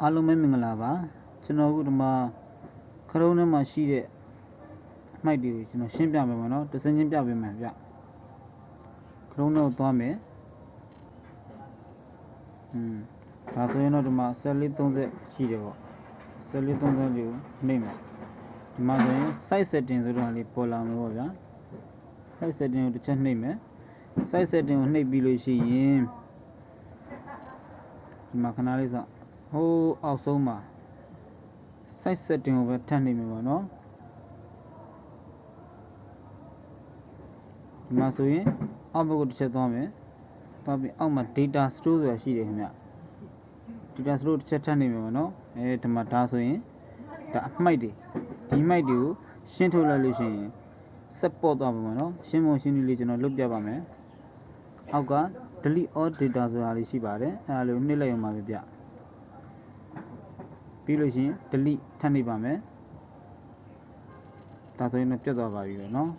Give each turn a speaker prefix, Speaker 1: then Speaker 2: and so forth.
Speaker 1: အားလုံးပဲမင်္ဂလာပါကျွန်တော်တို့ဒီမှာခရုံးထဲမှာရှိတဲ့မိုက်တွေကိုကျွန်တော်ရှင်းပြမယ်ပေါ့နော်တစ်စင်းချင်းပြပေးမယ်ဗျခရုံးထဲကိုသွားမယ်ဒါဆိုရင်တော့ဒီမှာ1430ရှိတယ်ပေါ့1430လေးကိုနှိပ်မယ်ဒီမှာဆိုရင် site setting ဆိုတော့လေးပေါ်လာမယ်ပေါ့ဗျာ site setting ကိုတစ်ချက်နှိပ်မယ် site setting ကိုနှိပ်ပြီးလို့ရှိရင်ဒီမှာခဏလေးစဟိုးအောက်ဆုံးမှာ site setting ကိုပဲထပ်နှိပ်မယ်ပေါ့နော်ဒီမှာဆိုရင်အောက်ဘက်ကိုတစ်ချက်သွားမယ်သွားပြီးအောက်မှာ data store ဆိုတာရှိတယ်ခင်ဗျ data store တစ်ချက်ထပ်နှိပ်မယ်ပေါ့နော်ဒီမှာဒါဆိုရင်ဒါအမှိုက်တွေဒီမိုက်တွေကိုရှင်းထုတ်လိုက်လို့ရှိရင်ဆက်ပေါ်သွားပါမယ်နော်ရှင်းဖို့ရှင်းလေးကျွန်တော်လုပ်ပြပါမယ်အောက်က delete all data ဆိုတာလေးရှိပါတယ်အဲဒါလေးကိုနှိပ်လိုက်အောင်ပါပဲဗျပြီးလို့ရှိရင် delete ထပ်နှိပ်ပါမယ်ဒါဆိုရင်တော့ပြတ်သွားပါပြီပဲเนาะ